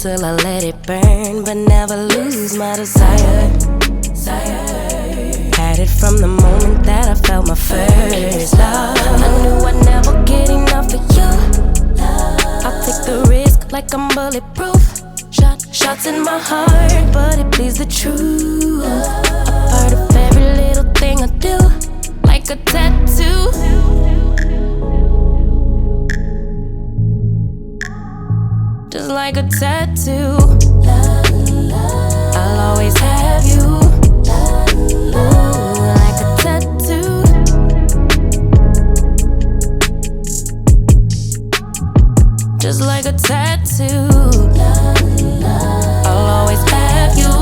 until I let it burn, but never lose my desire. Had it from the moment that I felt my first love. I knew I'd never get enough of you. I'll take the risk like I'm bulletproof. Shots in my heart, but it bleeds the truth. A part of every little thing I do, like a tattoo. Just like a tattoo. I'll always have you. Ooh, like a tattoo. Just like a tattoo. I'll always have you.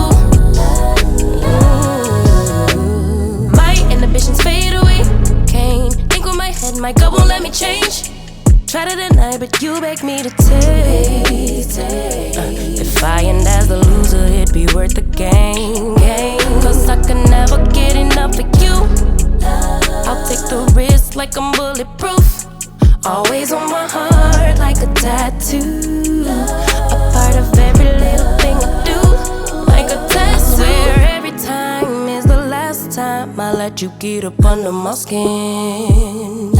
Ooh. My inhibitions fade away. Can't think with my head, my gut won't let me change. Try to deny, but you beg me to taste. If I end as the loser, it'd be worth the game. Cause I can never get enough of you. I'll take the risk like I'm bulletproof. Always on my heart like a tattoo. A part of every little thing I do, like a tattoo. I swear every time is the last time I let you get up under my skin.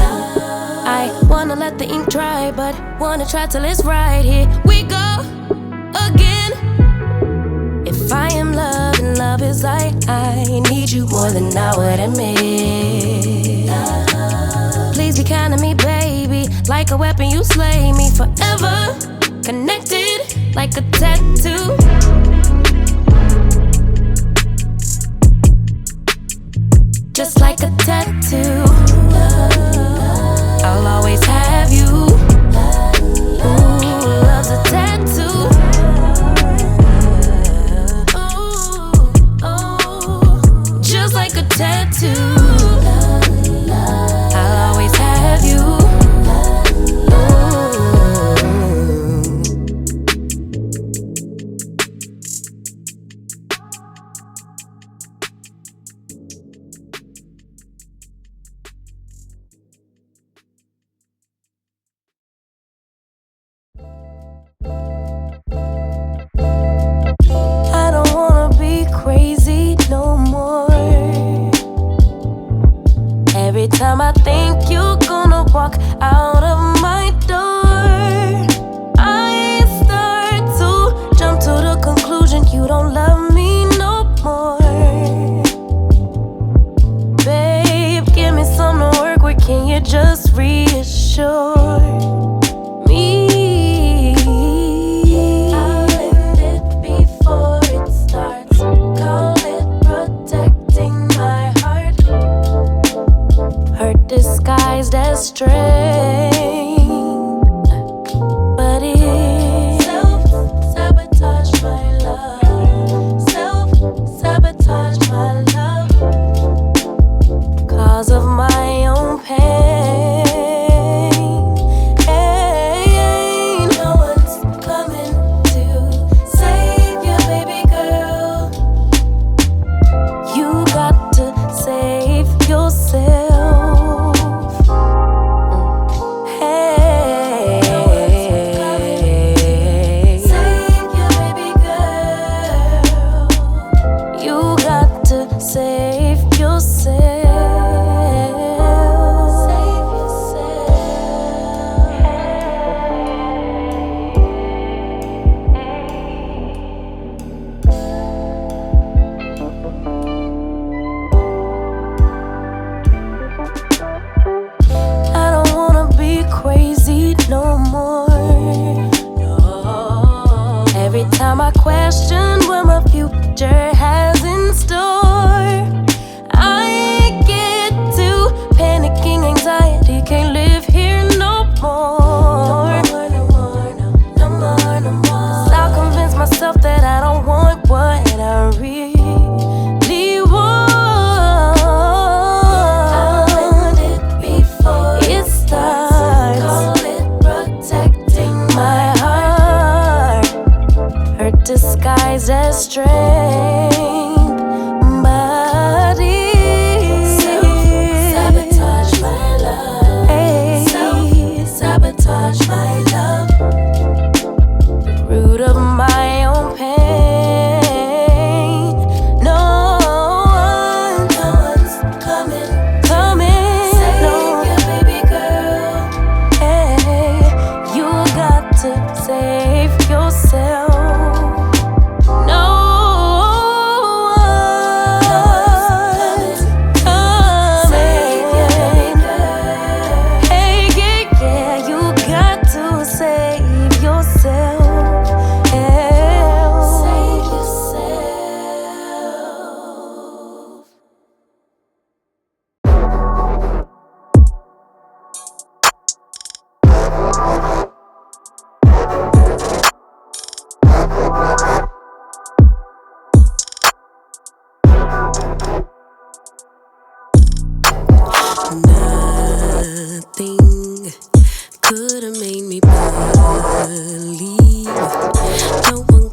I wanna let the ink dry, but wanna try till it's right. Here we go again. If I am love and love is I need you more than I would admit. Please be kind to me, baby. Like a weapon, you slay me forever. Connected like a tattoo. Just like a tattoo. I'll always have you. Ooh, love's a tattoo. Ooh, just like a tattoo. I'll always have you. Every time I think you're gonna walk out of my door, I start to jump to the conclusion you don't love me no more. Babe, give me something to work with, can you just reassure me? I'll end it before it starts. Call it protecting my heart. Hurt disguised as strength, but it's self-sabotage my love. Self-sabotage my love. Cause of my own pain. No one's coming to save you, baby girl. You got to save yourself. No more. Every time I question what my future has in store, I get to panicking anxiety. Can't live here no more. No more. I'll convince myself that I don't want what I really want. I'll end it before it starts. Disguised as strength, but it's self-sabotage my love. Self-sabotage my love. The root of my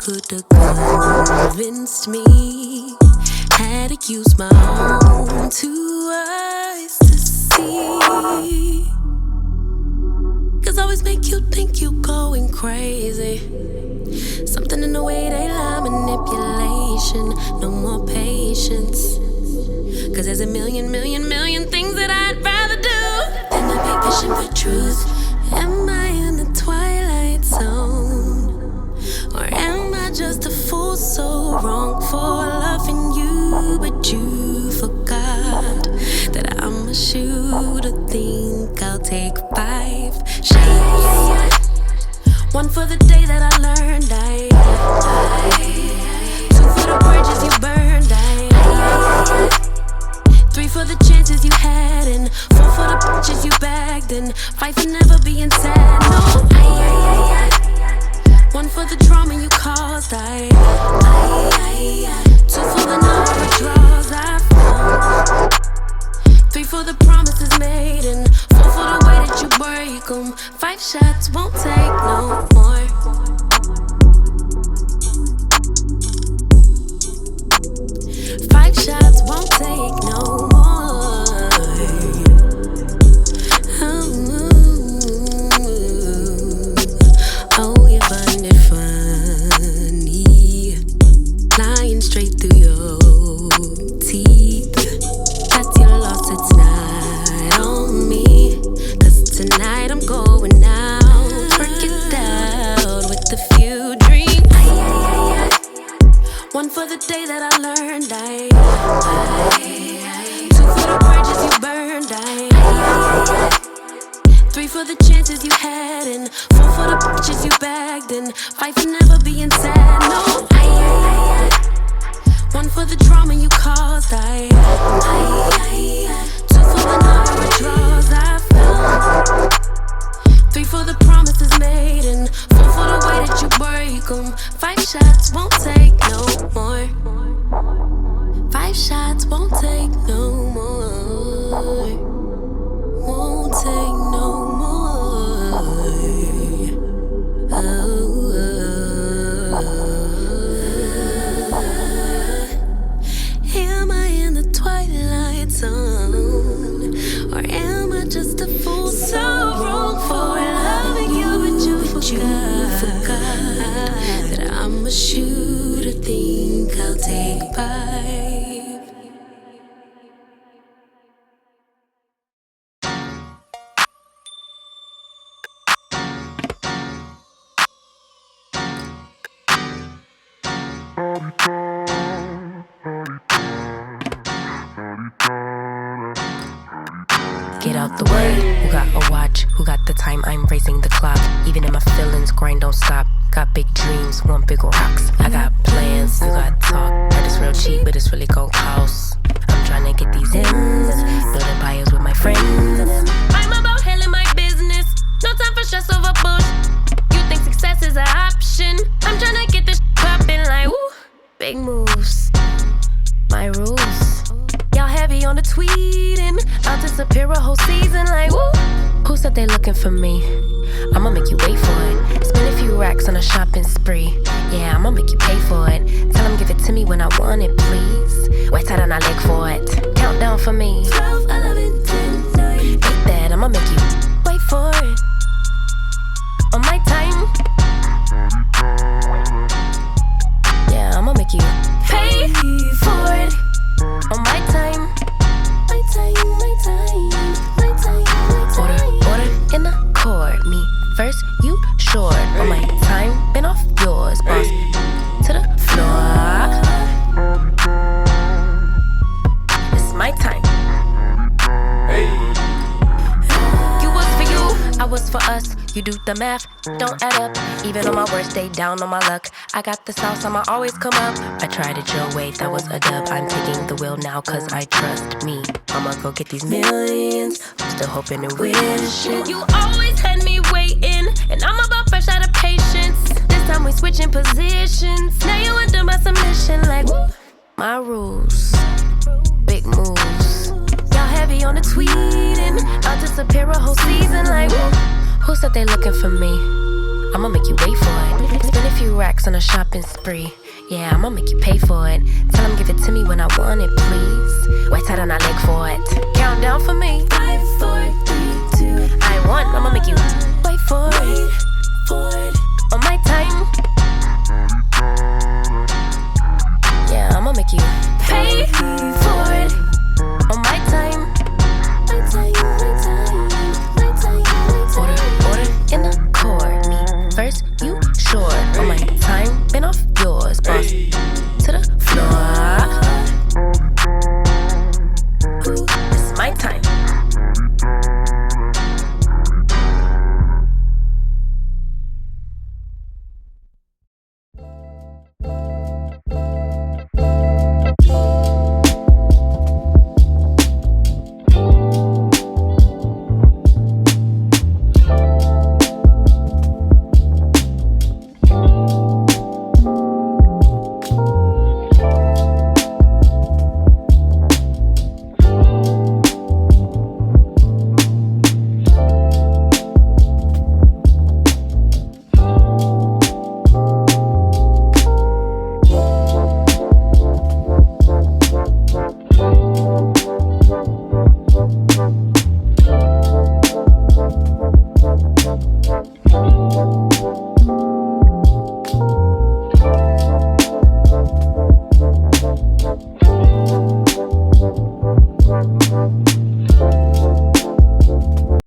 could have convinced me. Had to use my own 2 eyes to see. 'Cause always make you think you going crazy. Something in the way they lie, manipulation. No more patience. 'Cause there's a million things that I'd rather do than to be fishing for truth. Am I in the twilight zone? Or am I just a fool so wrong for loving you? But you forgot that I'm a shooter. Think I'll take 5 shots. 1 for the day that I learned I 2 for the bridges you burned I 3 for the chances you had, and 4 for the bitches you bagged, and 5 for never being sad. No, 1 for the trauma you caused. 2 for the number of draws I found. 3 for the promises made, and 4 for the way that you break 'em. 5 shots won't take no more. 5 shots won't take no more. Oh, you find it funny, lying straight through your teeth. That's your loss, it's not on me. 'Cause tonight I'm going out, work it out with a few dreams. 1 for the day that I learned 2 for the bridges you burned 3 for the chances you had, and 4 for the bitches you bagged, and 5 for never being sad. No, 1 for the trauma you caused. 2 for the number of draws I found. 3 for the promises made, and 4 for the way that you break 'em. 5 shots won't take no more. 5 shots won't take no more. Won't take no more. Am I in the twilight zone? Or am I just a fool so wrong for loving you? But you forgot that I'm a shooter. Think I'll take 5. Get out the way. Who got a watch? Who got the time? I'm racing the clock. Even in my feelings, grind don't stop. Got big dreams, want big rocks. I got plans, you got talk. Heard it's real cheap, but it's really gon' cost. I'm trying to get these ends, build empires with my friends. I'm about handling my business. No time for stress over bullshit. You think success is an option? I'm trying to get this poppin' like woo. Big moves, my rules. Y'all heavy on the tweeting. I'll disappear a whole season like woo. Who said they looking for me? I'ma make you wait for it. Spend a few racks on a shopping spree. Yeah, I'ma make you pay for it. Tell them give it to me when I want it, please. Wait till I leg for it. Countdown for me. 12, 11, 10, 9. Hate that, I'ma make you wait for it. On my time. Yeah, I'ma make you pay for it. On my time. My time, my time, my time, my time. Order in the court. Me first, you short. On my time, been off yours, boss. To the floor. It's my time. Hey. You was for you, I was for us. You do the math, don't add up. Even on my worst day, down on my luck. I got the sauce, I'ma always come up. I tried it your way, that was a dub. I'm taking the wheel now, cause I trust me. I'ma go get these millions. I'm still hoping and wishing. You always had me waiting, and I'm about fresh out of patience. This time we switching positions. Now you under my submission, like woo. My rules, big moves. Y'all heavy on the tweeting. I'll disappear a whole season, like woo. Who said they looking for me? I'ma make you wait for it. Spend a few racks on a shopping spree. Yeah, I'ma make you pay for it. Tell him give it to me when I want it, please. Wait till on our leg for it. Count down for me. 5, 4, 3, 2. I want, I'ma make you wait for it. On my time.